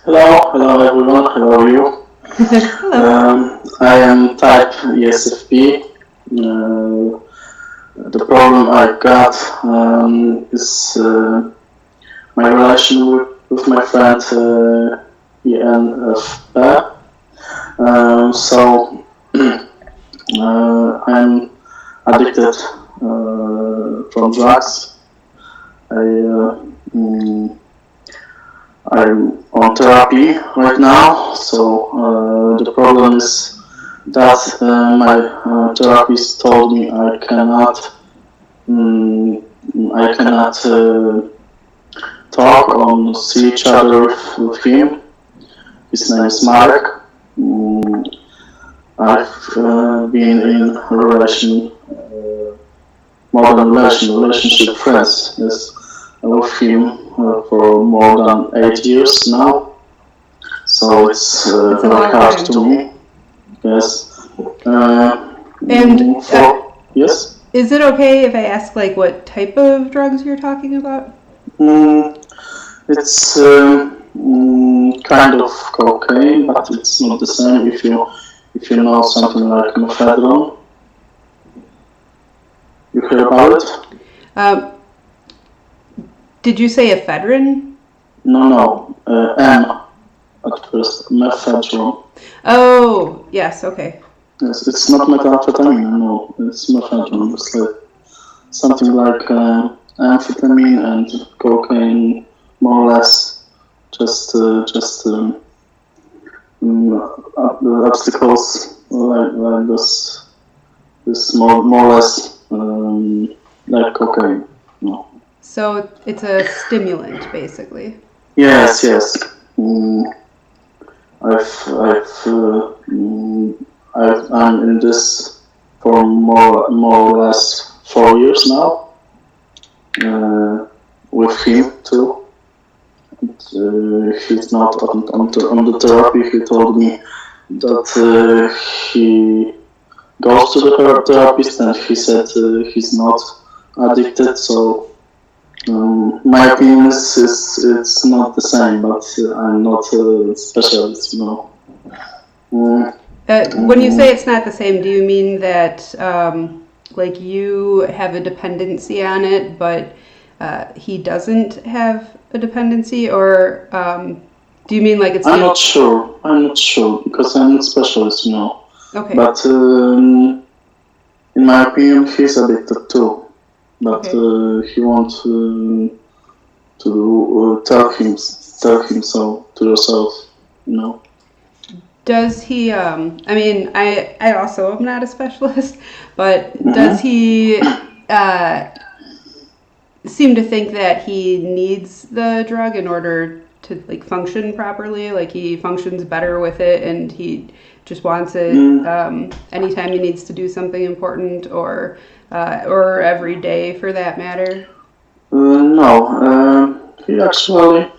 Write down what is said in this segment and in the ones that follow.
Hello everyone, how are you? Hello. I am type ESFP. The problem I got is my relation with my friend ENFP. So I'm addicted from drugs. I mm, I'm on therapy right now, so the problem is that my therapist told me mm, I cannot talk or see each other with him. His name is Marek. Mm, I've been in a more than relationship, friends, yes, with him for more than 8 years now. So it's That's a very long hard time. to me. Yes. And Yes. is it okay if I ask like what type of drugs you're talking about? Mm, it's kind of cocaine, but it's not the same. If you know something like methadone, you hear about it? Um, did you say ephedrine? No. M at first, methadone. Oh, yes, okay. Yes, it's not methamphetamine. No, it's methadone. It's like something like amphetamine and cocaine, more or less. The obstacles like this more or less like cocaine. No. So it's a stimulant, basically. Yes. Mm, I'm in this for more or less 4 years now. With him too. He's not on the therapy. He told me that he goes to the therapist and he said he's not addicted. So my opinion is it's not the same, but I'm not a specialist. Mm, When you say it's not the same, do you mean that like you have a dependency on it, but he doesn't have a dependency, or do you mean like it's I'm not sure. I'm not sure because I'm not specialist. Okay. But in my opinion, he's addicted too. But he wants to tell him so to yourself. Does he, I mean, I also am not a specialist, but Mm-hmm. does he seem to think that he needs the drug in order to like function properly? Like he functions better with it and he just wants it anytime he needs to do something important or every day for that matter? No, he actually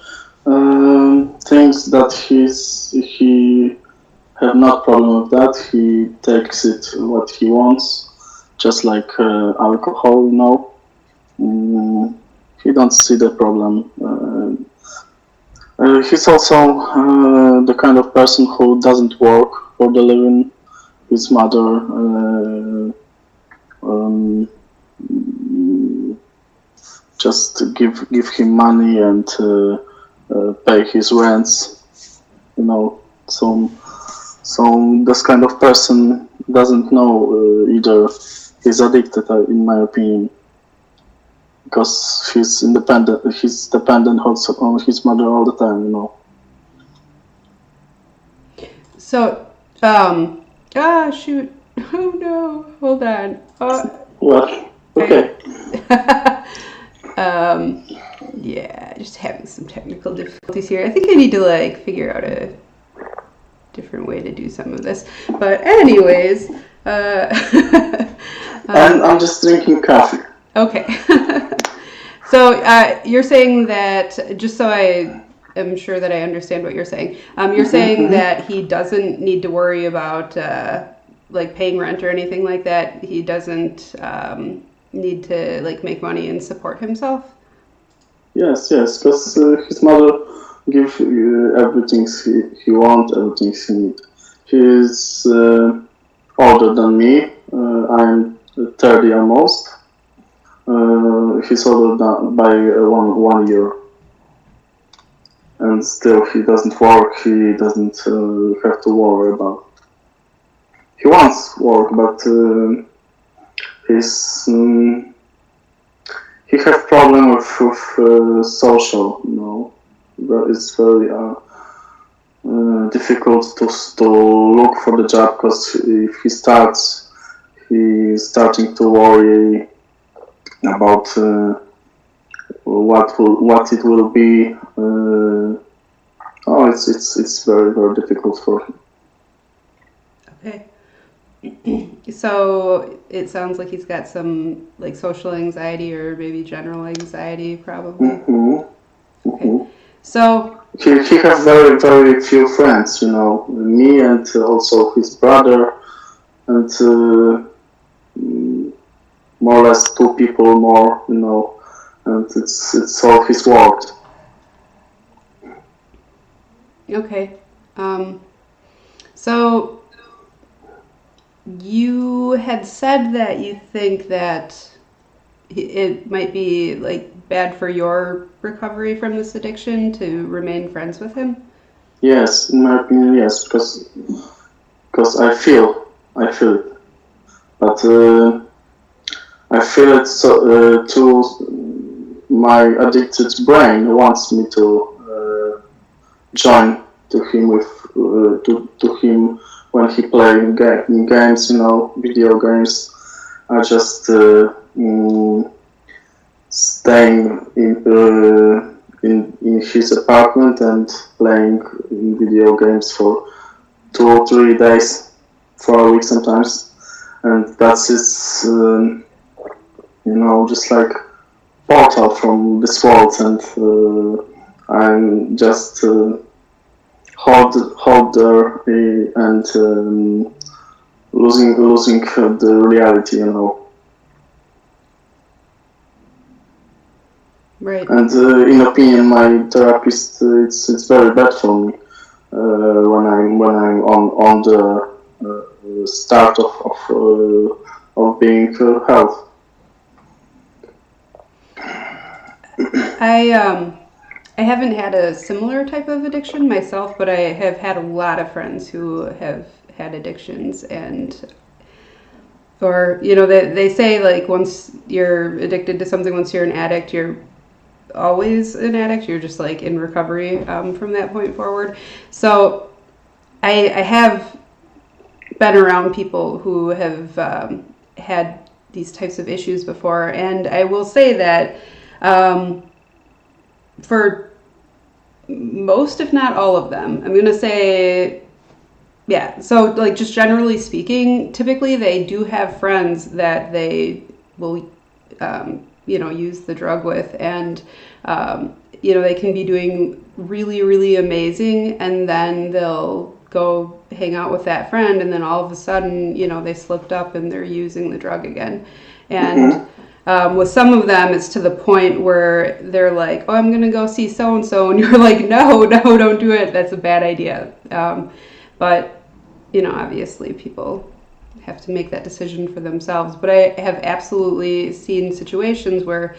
thinks that he have not problem with that. He takes it what he wants, just like alcohol. He don't see the problem. He's also the kind of person who doesn't work for the living. His mother um, just give him money and pay his rents. So this kind of person doesn't know either he's addicted, in my opinion, because he's independent. He's dependent also on his mother all the time. So, shoot. Oh no, hold on. What? Okay. Yeah, just having some technical difficulties here. I think I need to like figure out a different way to do some of this. But anyways, And I'm just drinking coffee. Okay. So you're saying that, just so I am sure that I understand what you're saying, you're saying that he doesn't need to worry about like paying rent or anything like that. He doesn't need to like make money and support himself. Yes, because his mother give everything he wants, everything he needs. He is older than me. I'm 30 almost. He's older than, by one year. And still he doesn't work, he doesn't have to worry about. He wants work, but he's he has problem with social, you know. It's very difficult to look for the job, because if he starts, he's starting to worry about what it will be. It's very, very difficult for him. Okay. So it sounds like he's got some like social anxiety or maybe general anxiety, probably. Okay. So he has very, very few friends, you know, me and also his brother, and more or less 2 people more, you know, and it's all his world. okay. So you had said that you think that it might be like bad for your recovery from this addiction to remain friends with him. Yes, in my opinion, yes, because I feel it, but I feel it to my addicted brain wants me to join to him with to him when he playing games, you know, video games. I just staying in his apartment and playing video games for 2 or 3 days, for a week sometimes, and that's his, you know, just like portal from this world, and I'm just hold there and losing the reality, you know. Right. And in opinion, my therapist, it's very bad for me when I'm on the start of being health. I haven't had a similar type of addiction myself, but I have had a lot of friends who have had addictions, and or you know they say like once you're addicted to something, once you're an addict, you're always an addict. You're just like in recovery from that point forward. So I have been around people who have had these types of issues before, and I will say that for most, if not all of them, I'm going to say, yeah. So, like, just generally speaking, typically they do have friends that they will, use the drug with, and they can be doing really, really amazing, and then they'll go hang out with that friend, and then all of a sudden, they slipped up and they're using the drug again, and. With some of them, it's to the point where they're like, oh, I'm going to go see so-and-so. And you're like, no, don't do it. That's a bad idea. But, obviously people have to make that decision for themselves. But I have absolutely seen situations where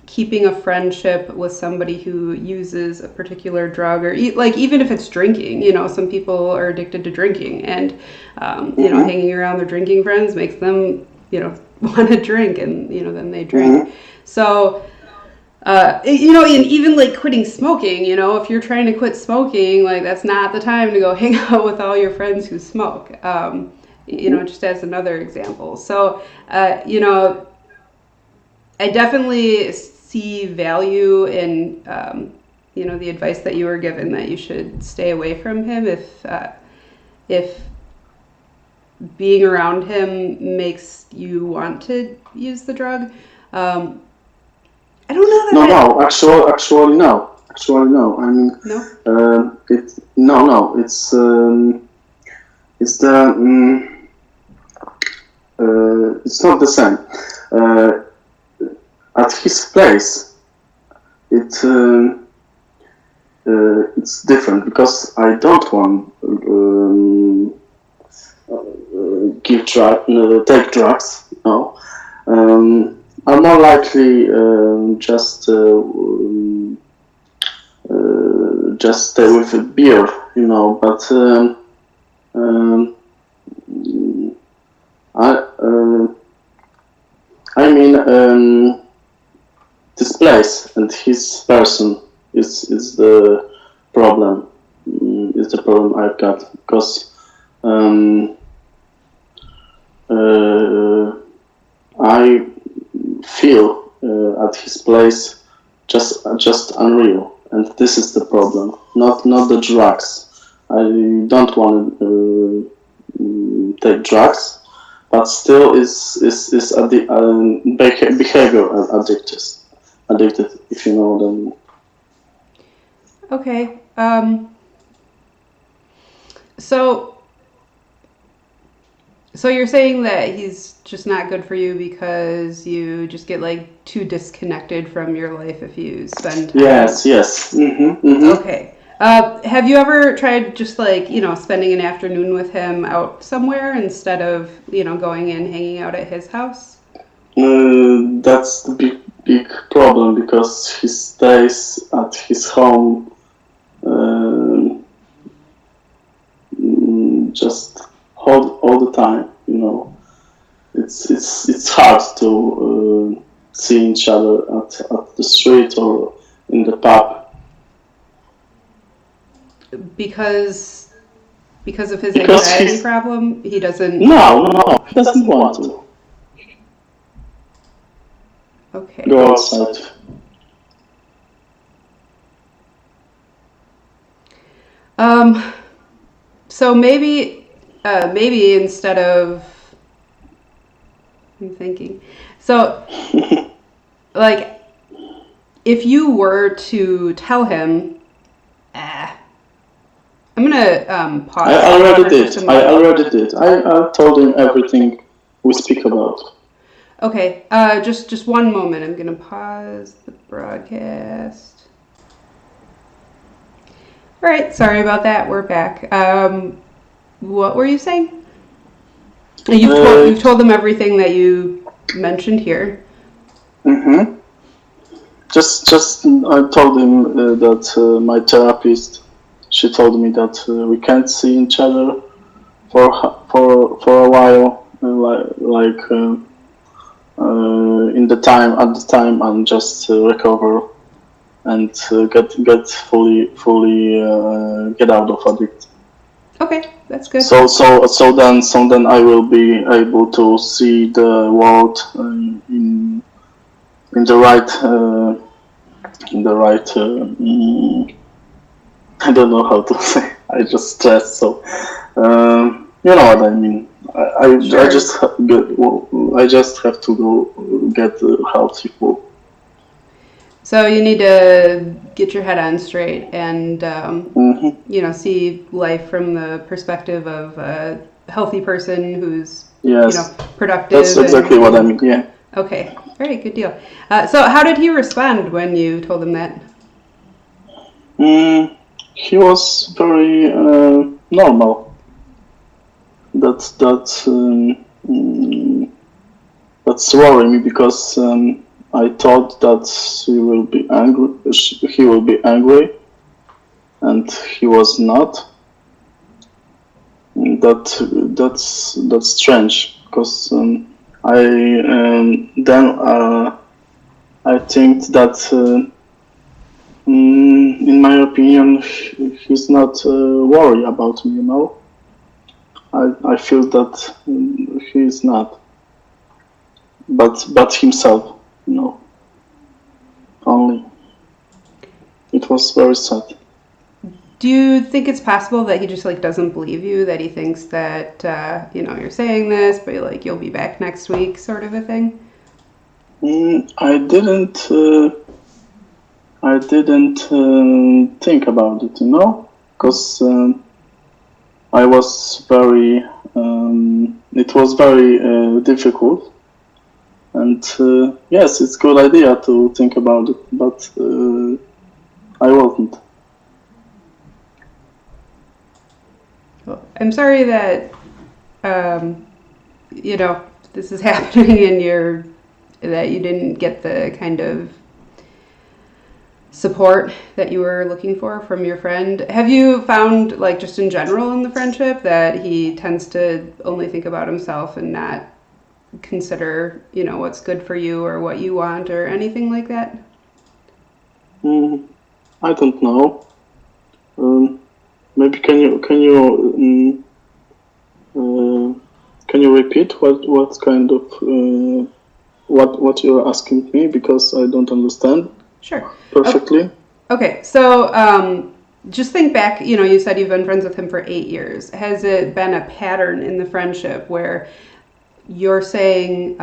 keeping a friendship with somebody who uses a particular drug, or even if it's drinking, some people are addicted to drinking. And, hanging around their drinking friends makes them, want to drink, and then they drink. So and even like quitting smoking, if you're trying to quit smoking, like that's not the time to go hang out with all your friends who smoke, just as another example. So I definitely see value in the advice that you were given, that you should stay away from him if being around him makes you want to use the drug. I don't know that. No. Actually, no. Actually, no. I mean, no. It's no. It's the it's not the same. At his place, it it's different because I don't want take drugs. No, I'm more likely just stay with a beer, But I mean, this place and his person is the problem. Is the problem I've got because I feel at his place just unreal, and this is the problem. Not the drugs. I don't want to take drugs, but still is behavior addicted, if you know what I mean. Okay. So you're saying that he's just not good for you because you just get like too disconnected from your life if you spend time. Yes. Okay. Have you ever tried just like, spending an afternoon with him out somewhere instead of, going and hanging out at his house? That's the big problem because he stays at his home just all the time. It's hard to see each other at the street or in the pub. Because of his anxiety problem, he doesn't. No, he doesn't want to. Okay. Go outside. So maybe instead of, I'm thinking, so like if you were to tell him, I'm gonna pause. I already did. I told him everything we speak about. Okay, just one moment. I'm gonna pause the broadcast. All right, sorry about that. We're back. What were you saying? You've told them everything that you mentioned here. Just I told him that my therapist, she told me that we can't see each other for a while, at the time and just recover and get fully get out of addict. Okay, that's good. So then I will be able to see the world in the right I don't know how to say. I just stress. So you know what I mean. Sure. I just have to go get healthy food. So you need to get your head on straight and see life from the perspective of a healthy person who's productive. That's exactly what I mean. Yeah. Okay. All right. Good deal. So how did he respond when you told him that? He was very normal. That's worrying me because I thought that he will be angry, and he was not. That's strange because I think that in my opinion he's not worried about me. I feel that he's not, but himself. Only. It was very sad. Do you think it's possible that he just doesn't believe you? That he thinks that you're saying this, but you'll be back next week, sort of a thing? I didn't think about it, because I was very. It was very difficult. And yes, it's a good idea to think about it, but I wasn't. Well, I'm sorry that you know this is happening and that you didn't get the kind of support that you were looking for from your friend. Have you found, like, just in general in the friendship, that he tends to only think about himself and not consider, what's good for you or what you want or anything like that? I don't know. Maybe can you repeat what kind of what you're asking me, because I don't understand Sure. perfectly. Okay, so just think back, you said you've been friends with him for 8 years. Has it been a pattern in the friendship where you're saying,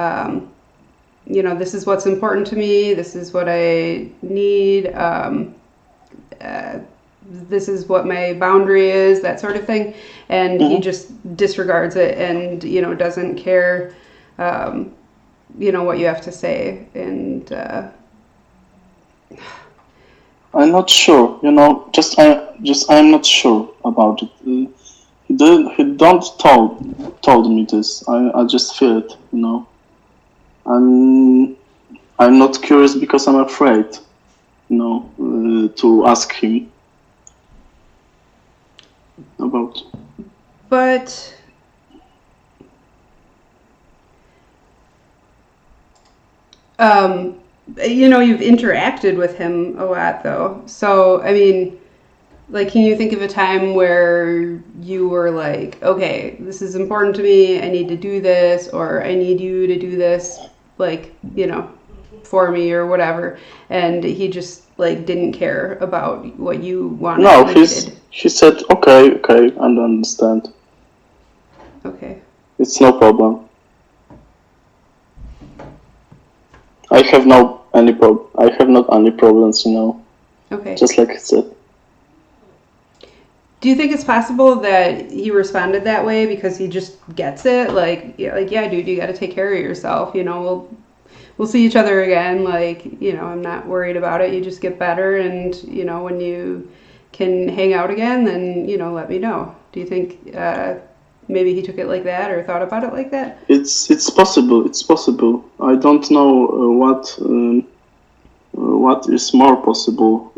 this is what's important to me, this is what I need, this is what my boundary is, that sort of thing, and he just disregards it and, doesn't care, what you have to say, and... I'm not sure, I'm not sure about it. He don't told me this. I just feel it, I'm not curious because I'm afraid, to ask him about. But you've interacted with him a lot, though. So, I mean, like, can you think of a time where you were like, okay, this is important to me, I need to do this, or I need you to do this, like, for me or whatever, and he just, like, didn't care about what you wanted? No, he said, okay, I understand. Okay. It's no problem. I have not any problems, Okay. Just like I said. Do you think it's possible that he responded that way because he just gets it? Yeah, dude, you got to take care of yourself. We'll see each other again. Like, I'm not worried about it. You just get better, and when you can hang out again, then let me know. Do you think maybe he took it like that or thought about it like that? It's possible. It's possible. I don't know what is more possible,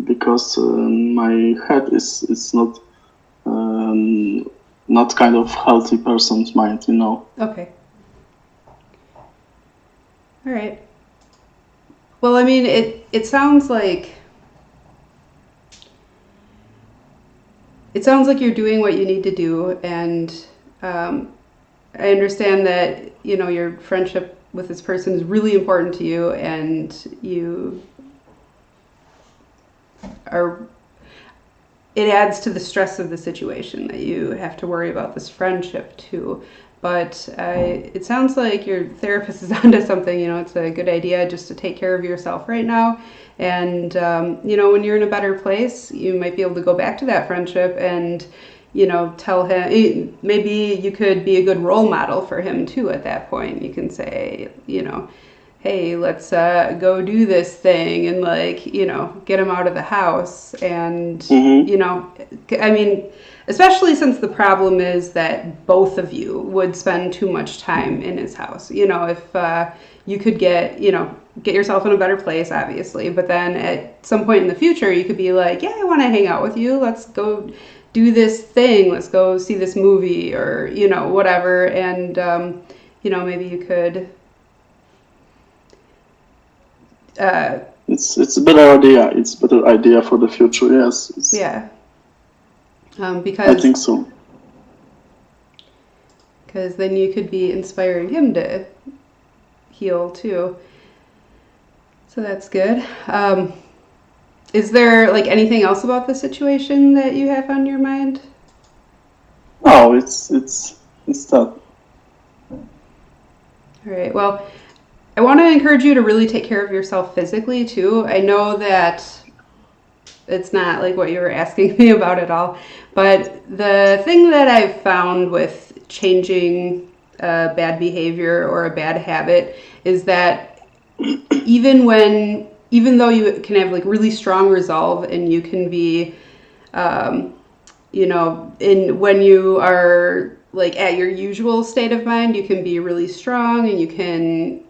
because my head is not kind of healthy person's mind, Okay. All right. Well, I mean, it sounds like you're doing what you need to do, and I understand that your friendship with this person is really important to you, and it adds to the stress of the situation that you have to worry about this friendship too. But it sounds like your therapist is onto something. It's a good idea just to take care of yourself right now. And, when you're in a better place, you might be able to go back to that friendship and, tell him, maybe you could be a good role model for him too at that point. You can say, hey, let's go do this thing, and get him out of the house. And, I mean, especially since the problem is that both of you would spend too much time in his house. If you could get yourself in a better place, obviously, but then at some point in the future, you could be like, yeah, I want to hang out with you. Let's go do this thing. Let's go see this movie, or, whatever. And, maybe you could... it's a better idea. It's a better idea for the future. Yes. Yeah. Because I think so. Because then you could be inspiring him to heal too. So that's good. Is there anything else about the situation that you have on your mind? No, it's that. All right. Well, I want to encourage you to really take care of yourself physically too. I know that it's not like what you were asking me about at all, but the thing that I've found with changing bad behavior or a bad habit is that even though you can have really strong resolve and you can be when you are like at your usual state of mind, you can be really strong and you can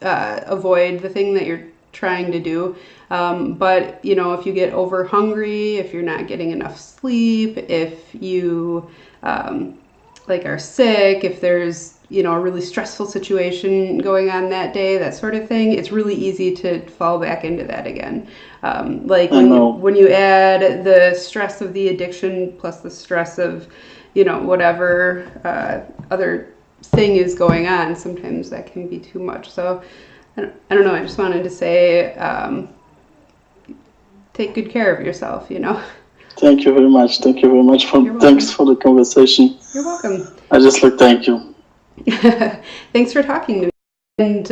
avoid the thing that you're trying to do. But if you get over hungry, if you're not getting enough sleep, if you are sick, if there's a really stressful situation going on that day, that sort of thing, it's really easy to fall back into that again. When you add the stress of the addiction plus the stress of whatever other thing is going on, sometimes that can be too much. So I don't know, I just wanted to say take good care of yourself. Thank you very much. Thanks for the conversation. You're welcome. I just thank you. Thanks for talking to me. And